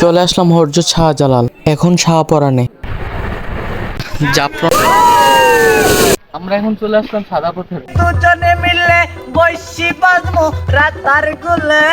চলে আসলাম হযরত শাহজালাল, এখন শাহপরানে। আমরা এখন চলে আসলাম সাদা পথরে। দুজনে মিলে বৈশি বাজমো রাতার গুলে।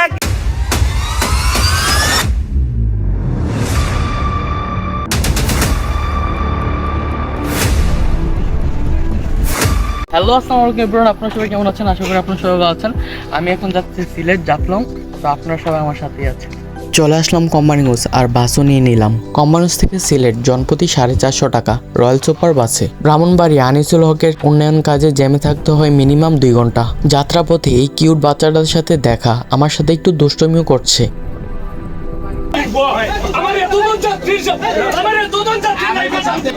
হ্যালো, আসসালামু আলাইকুম এভরিওয়ান, আপনারা সবাই কেমন আছেন? আশা করি আপনারা সবাই ভালো আছেন। আমি এখন যাচ্ছি সিলেট জাফলং, তো আপনারা সবাই আমার সাথেই আছেন। চলে আসলাম কোম্পানিগঞ্জ আর বাসও নিয়ে নিলাম। কোম্পানিগঞ্জ থেকে সিলেট জনপ্রতি 450 টাকা রয়্যাল সুপার বাসে। ব্রাহ্মণবাড়ি আনিসুল হকের উন্নয়ন কাজে জ্যামে থাকতে হয় মিনিমাম 2 ঘন্টা। যাত্রাপথে এই কিউট বাচ্চাটার সাথে দেখা, আমার সাথে একটু দুষ্টমিও করছে।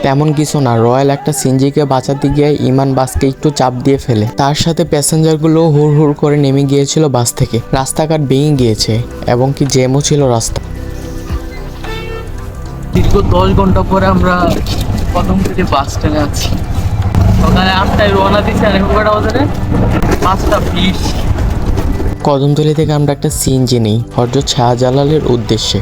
তেমন কিছু না, রয়্যাল একটা সিনজিকে বাঁচাতে গিয়ে ইমান বাসকে একটু চাপ দিয়ে ফেলে। তার সাথে প্যাসেঞ্জার গুলো হুড় হুড় করে নেমে গিয়েছিল বাস থেকে। রাস্তাঘাট ভেঙে গিয়েছে এবং কি জ্যামও ছিল রাস্তা। দীর্ঘ 10 ঘন্টা পরে আমরা প্রথম থেকে বাস স্ট্যান্ডে আছি। সকালে 8টায় রওনা দিচ্ছি আর এখন কটা বাজে? 5:20। কদমতলী থেকে আমরা একটা সিএনজি নেই হযরত শাহজালালের উদ্দেশ্যে।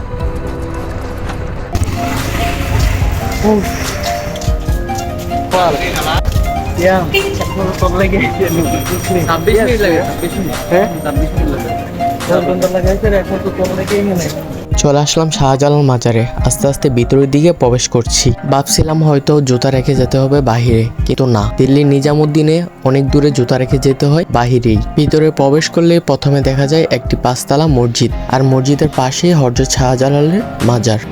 চলে আসলাম শাহজালাল মাজারে। আস্তে আস্তে ভিতরের দিকে প্রবেশ করছি। ভাবছিলাম হয়তো জুতা রেখে যেতে হবে বাহিরে, কিন্তু না, দিল্লির নিজামুদ্দিনে অনেক দূরে জুতা রেখে যেতে হয় বাহিরেই। ভিতরে প্রবেশ করলে প্রথমে দেখা যায় একটি 5তলা মসজিদ, আর মসজিদের পাশেই হযরত শাহজালালের মাজার।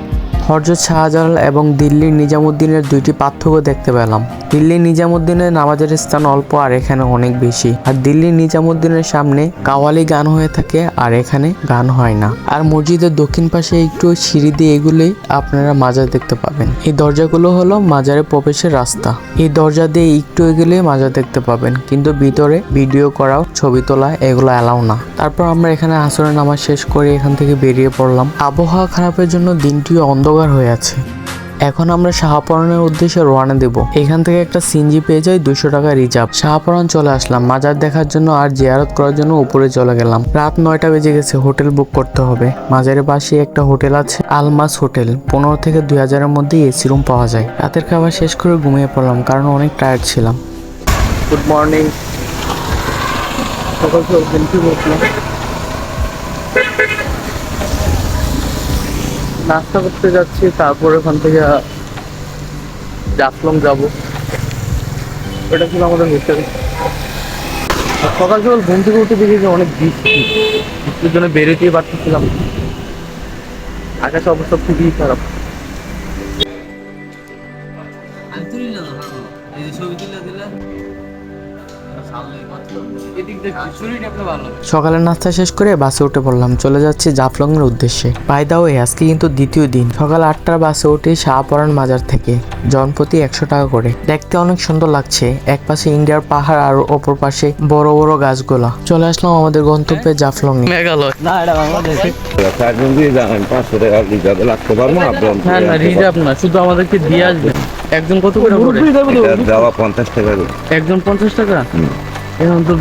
হযরত শাহজালাল এবং দিল্লির নিজামুদ্দিনের দুইটি পার্থক্য দেখতে পেলাম। দিল্লির নিজামুদ্দিনের নামাজের স্থান অল্প আর এখানে অনেক বেশি। আর দিল্লির নিজামুদ্দিনের সামনে কাওয়ালি গান হয়ে থাকে আর এখানে গান হয় না। আর মসজিদের দক্ষিণ পাশে একটু সিঁড়ি দিয়ে এগুলোই আপনারা মাজার দেখতে পাবেন। এই দরজাগুলো হলো মাজারে প্রবেশের রাস্তা। এই দরজা দিয়ে একটু এগোলে মাজার দেখতে পাবেন, কিন্তু ভিতরে ভিডিও করাও ছবি তোলা এগুলো অ্যালাউ না। তারপর আমরা এখানে আসরের নামাজ শেষ করে এখান থেকে বেরিয়ে পড়লাম। আবহাওয়া খারাপের জন্য দিনটিও অন্ধকার হয়ে আছে। এখন আমরা শাহপরানের উদ্দেশ্যে রওনা দেব। এখান থেকে একটা সিএনজি পেয়ে যাই 200 টাকা রিজার্ভ। শাহপরান চলে আসলাম মাজার দেখার জন্য আর জিয়ারত করার জন্য উপরে চলে গেলাম। রাত 9টা বেজে গেছে, হোটেল বুক করতে হবে। মাজারের পাশে একটা হোটেল আছে, আলমাস হোটেল। 15 থেকে 2000-এর মধ্যে এসি রুম পাওয়া যায়। রাতের খাবার শেষ করে ঘুমিয়ে পড়লাম, কারণ অনেক টায়ার্ড ছিলাম। Good morning. সকাল উঠলাম, নাস্তা করতে যাচ্ছি, তারপর ওখান থেকে জাফলং যাব। এটা ছিল আমাদের হোটেল। সকাল সকাল ঘুম থেকে উঠে দেখি যে অনেক বৃষ্টির জন্য বেরোতেই পারতেছিলাম। আকাশ অবস্থা খুবই খারাপ। সকালের নাস্তা শেষ করে বাসে উঠে পড়লাম, চলে যাচ্ছি জাফলং এর উদ্দেশ্যে। বাই দা ওয়ে, আজকে কিন্তু দ্বিতীয় দিন। সকাল 8টার বাসে উঠে শাহপরান মাজার থেকে জনপ্রতি 100 টাকা করে। দেখতে অনেক সুন্দর লাগছে, এক পাশে ইন্ডিয়ার পাহাড় আর অপর পাশে বড় বড় গাছগুলা। চলে আসলাম আমাদের গন্তব্যে জাফলং এ। মেঘালয় না, এটা বাংলাদেশ। রিজার্ভ না, শুধু আমাদেরকে দিয়ে আসবে। একজন কত করে? দেওয়া 50 টাকা। একজন 50 টাকা। এখন তো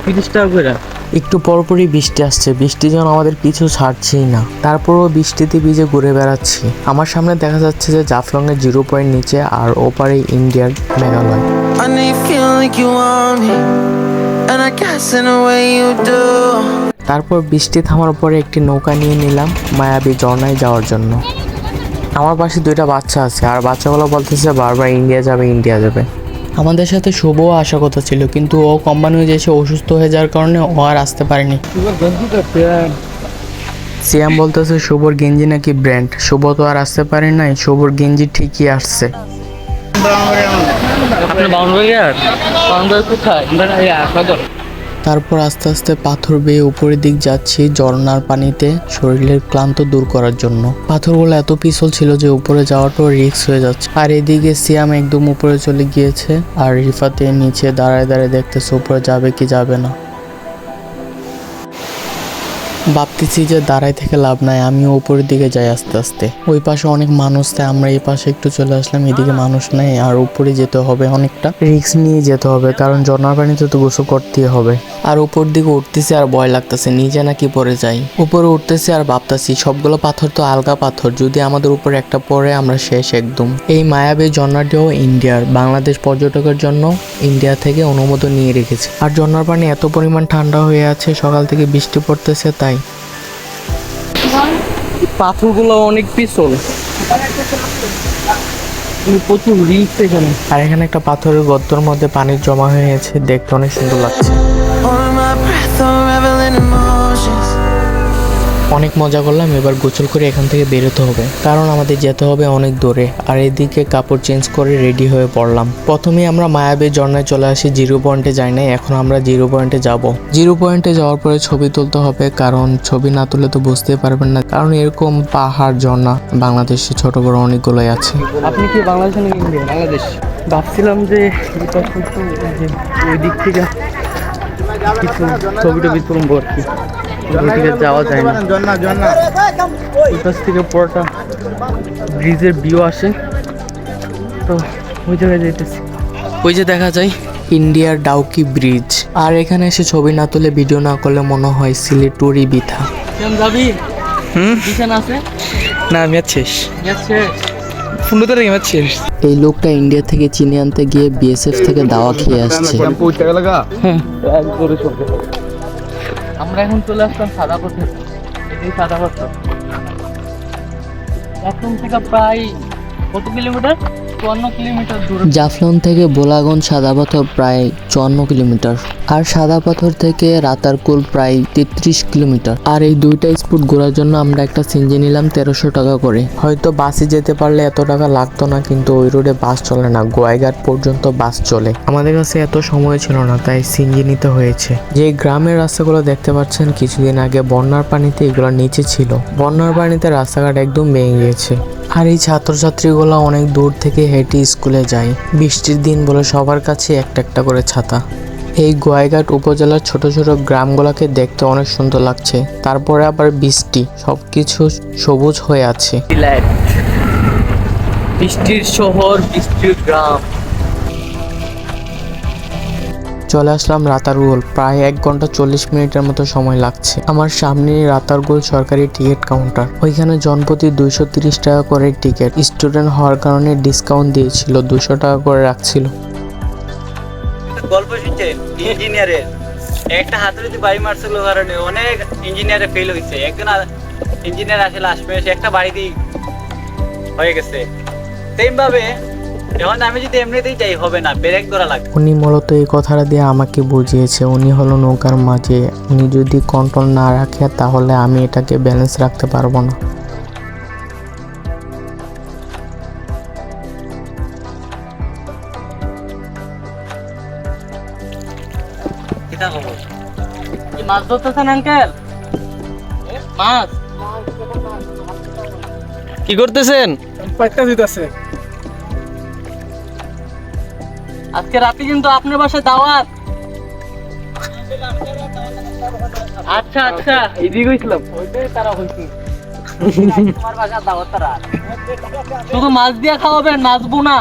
30 টাকা করে। একটু পরপরই বৃষ্টি আসছে, বৃষ্টি যেন আমাদের পিছু ছাড়ছেই না। তারপরও বৃষ্টিতে ভিজে ঘুরে বেড়াচ্ছি। আমার সামনে দেখা যাচ্ছে যে জাফলং এর 0 পয়েন্ট নিচে আর ওপারে ইন্ডিয়ার মেঘালয়। তারপর বৃষ্টি থামার পরে একটি নৌকা নিয়ে নিলাম মায়াবী ঝর্ণায় যাওয়ার জন্য। আমার পাশে 2টা বাচ্চা আছে আর বাচ্চাগুলো বলতেছে বারবার ইন্ডিয়া যাবে ইন্ডিয়া যাবে। আমাদের সাথে শুভও আসার কথা ছিল, কিন্তু ও কোম্পানিতে এসে অসুস্থ হয়ে যাওয়ার কারণে ও আর আসতে পারেনি। সিয়াম বলতেছে শুভর গেঞ্জি নাকি ব্র্যান্ড। শুভ তো আর আসতে পারে নাই, শুভর গেঞ্জি ঠিকই আসছে। তারপর আস্তে আস্তে পাথর বেয়ে উপরের দিক যাচ্ছি ঝর্ণার পানিতে শরীরের ক্লান্ত দূর করার জন্য। পাথরগুলো এত পিছল ছিল যে উপরে যাওয়াটাও রিস্ক হয়ে যাচ্ছে। আর এদিকে সিয়াম একদম উপরে চলে গিয়েছে আর রিফাতে নিচে দাঁড়ায় দাঁড়ায় দেখতেছে উপরে যাবে কি যাবে না। ভাবতেছি যে দাঁড়াই থেকে লাভ নাই, আমি উপরের দিকে যাই আস্তে আস্তে। ওই পাশে অনেক মানুষ, তাই আমরা এই পাশে একটু চলে আসলাম। এদিকে মানুষ নেই, আর উপরে যেতে হবে, অনেকটা রিস্ক নিয়ে যেতে হবে, কারণ ঝর্ণার পানিতে তো গোসল করতেই হবে। আর উপর দিকে উঠতেছি আর ভয় লাগতেছে, নিচে নাকি পড়ে যাই। উপরে উঠতেছি আর ভাবতেছি সবগুলো পাথর তো আলগা পাথর, যদি আমাদের উপরে একটা পড়ে আমরা শেষ একদম। এই মায়াবী ঝর্ণাটিও ইন্ডিয়ার, বাংলাদেশ পর্যটকের জন্য ইন্ডিয়া থেকে অনুমোদন নিয়ে রেখেছে। আর ঝর্ণার পানি এত পরিমাণ ঠান্ডা হয়ে আছে, সকাল থেকে বৃষ্টি পড়তেছে তাই। পাথরগুলো অনেক পিছল, প্রচুর রিস্ক এখানে। আর এখানে একটা পাথরের গর্তের মধ্যে পানি জমা হয়ে আছে, দেখতে অনেক সুন্দর লাগছে। অনেক মজা করলাম, এবার গোসল করে এখান থেকে বেরোতে হবে, কারণ আমাদের যেতে হবে অনেক দূরে। আর এদিকে কাপড় চেঞ্জ করে রেডি হয়ে পড়লাম। প্রথমে আমরা মায়াবী ঝর্ণায় চলে আসি, জিরো পয়েন্টে যাই নাই, এখন আমরা জিরো পয়েন্টে যাব। জিরো পয়েন্টে যাওয়ার পরে ছবি তুলতে হবে, কারণ ছবি না তুলে তো বুঝতে পারবেন না, কারণ এরকম পাহাড় ঝর্ণা বাংলাদেশে ছোট বড় অনেকগুলোই আছে। আপনি কি বাংলাদেশ নাকি ইন্ডিয়া? বাংলাদেশ। ভাবছিলাম যে ওই দিক থেকে কিছু ছবি টবি তুলবো আর কি, ওইদিকে যাওয়া যায় না। ওই পাশ থেকে পুরোটা ব্রিজের ভিউ আসে, তো ওই জায়গায় যেতেছি। ওই যে দেখা যায় ইন্ডিয়ার ডাউকি ব্রিজ। আর এখানে এসে ছবি না তুলে ভিডিও না করলে মনে হয় সিলেটুরি বৃথা। কেমন যাবি? বিছানা আছে না ম্যাচ শেষ, গেছে 15 তারিখে ম্যাচ শেষ। এই লোকটা ইন্ডিয়া থেকে চিনে আনতে গিয়ে বিএসএফ থেকে দাওয়া খেয়ে আসছে। আমরা এখন চলে আসলাম সাদা পথে। এই সাদা পথ এখন থেকে প্রায় কত কিলোমিটার? 54 কিলোমিটার দূরে। জাফলং থেকে বোলাগঞ্জ সাদা পাথর প্রায় 54 কিলোমিটার, আর সাদা পাথর থেকে রাতারকুল প্রায় 33 কিলোমিটার। আর এই দুইটা স্পট ঘোরার জন্য আমরা একটা সিনজি নিলাম 1300 টাকা করে। হয়তো বাসে যেতে পারলে এত টাকা লাগতো না, কিন্তু ওই রোডে বাস চলে না, গোয়াইঘাট পর্যন্ত বাস চলে। আমাদের কাছে এত সময় ছিল না, তাই সিনজি নিতে হয়েছে। যে গ্রামের রাস্তাগুলো দেখতে পাচ্ছেন, কিছুদিন আগে বন্যার পানিতে এগুলো নিচে ছিল। বন্যার পানিতে রাস্তাঘাট একদম ভেঙে গিয়েছে। আর এই ছাত্রছাত্রীগুলো অনেক দূর থেকে হেঁটে স্কুলে যায়, বৃষ্টির দিন বলে সবার কাছে একটা একটা করে ছাতা। এই গোয়াইঘাট উপজেলার ছোট ছোট গ্রামগুলোকে দেখতে অনেক সুন্দর লাগছে, তারপরে আবার বৃষ্টি, সবকিছু সবুজ হয়ে আছে। বৃষ্টির শহর, বৃষ্টির গ্রাম। চলে আসলাম রাতারগুল, প্রায় 1 ঘন্টা 40 মিনিটের মতো সময় লাগছে। আমার সামনে রাতারগুল সরকারি টিকিট কাউন্টার, ওইখানে জনপ্রতি 230 টাকা করে টিকিট। স্টুডেন্ট হওয়ার কারণে ডিসকাউন্ট দিয়েছিল, 200 টাকা করে রাখছিল। গল্প শুনছেন ইঞ্জিনিয়ারের, একটা হাতুড়িতে বাড়ি মারছিল কারণে অনেক ইঞ্জিনিয়ারে ফেল হয়েছে। একজন ইঞ্জিনিয়ার আসলে আসবে, একটা বাড়িতেই হয়ে গেছে। সেম ভাবে এখন আমি যদি এমনিতেই যাই হবে না, ব্রেক ধরা লাগবে। উনি মূলত এই কথাটা দিয়ে আমাকে বুঝিয়েছে, উনি হলো নৌকার মাঝে, উনি যদি কন্ট্রোল না রাখে তাহলে আমি এটাকে ব্যালেন্স রাখতে পারবো না। এটা খবর কি মাছ ধরতেছেন আঙ্কেল? মাছ কি করতেছেন? আজকে রাতে কিন্তু আপনার বাসায় দাওয়াত। আচ্ছা আচ্ছা, এদিকে গেছিলাম, ওইটাই তারা হইছে। তোমার বাসায় দাওয়াত তারা শুধু মাছ দিয়া খাওয়াবেন, নাচবো না।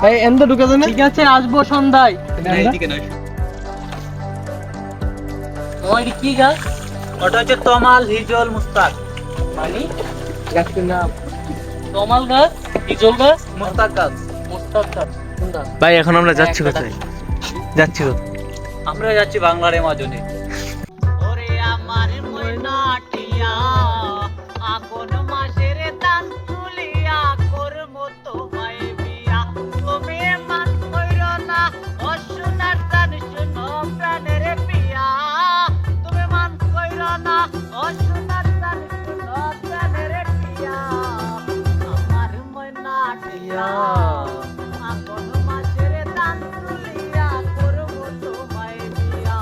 এই এন্ড ঢুকে যান। ঠিক আছে, আসবো সন্ধ্যায়। এইদিকে নয়, ওই কি গাছ? ওটা হচ্ছে তমাল, হিজল, মুস্তাক। মানে গাছের নাম তমাল গাছ, হিজল গাছ, মুস্তাক গাছ। মুস্তাক গাছ। কোনটা? ভাই এখন আমরা যাচ্ছি কোথায়? যাচ্ছি কোথায়? আমরা যাচ্ছি বাংলার এমাজনে। ওরে আমার ময়নাটিয়া, আপন মাসের দান তুলিয়া করব তোমায় বিয়া। তুমি মান কইরো না, অসুনার দান শুনো প্রাণের পিয়া। তুমি মান কইরো না, অসুনার দান শুনো প্রাণের পিয়া। আমার ময়নাটিয়া, আপন মাসের দান তুলিয়া করব তোমায় বিয়া।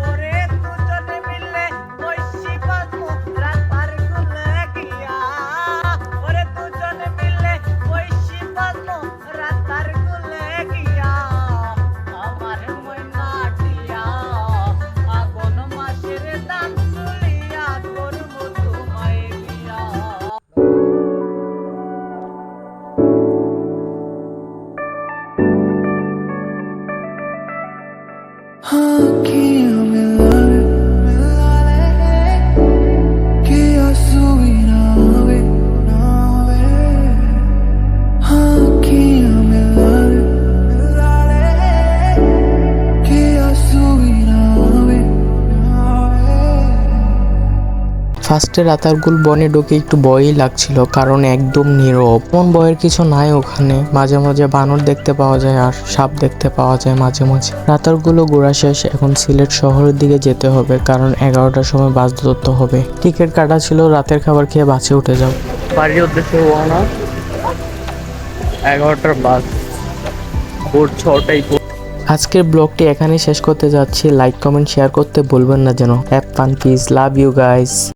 ওরে দুজনে মিলে বৈশি বাজবো রাতার গুলে গিয়া। ওরে দুজনে মিলে বৈশি বাজবো রাতার গুলে গিয়া। আমার ময়নাটিয়া, আগুন মাসে ফার্স্টে রাতারগুল বনে ঢুকে একটু ভয়ই লাগছিল, কারণ একদম নীরব। কোন ভয়ের কিছু নাই ওখানে। মাঝে মাঝে বানর দেখতে পাওয়া যায় আর সাপ দেখতে পাওয়া যায় মাঝে মাঝে। রাতারগুলো ঘোরা শেষ, এখন সিলেট শহরের দিকে যেতে হবে, কারণ 11টার সময় বাস ধরতে হবে। টিকিট কাটা ছিল, রাতের খাবার খেয়ে বাসে উঠে যাও। বাড়ির উদ্দেশ্যে রওনা। 11টার বাস, ভোর 6টায়। আজকের ব্লগটি এখানেই শেষ করতে যাচ্ছি। লাইক কমেন্ট শেয়ার করতে ভুলবেন না যেন। Have fun, peace, love you guys.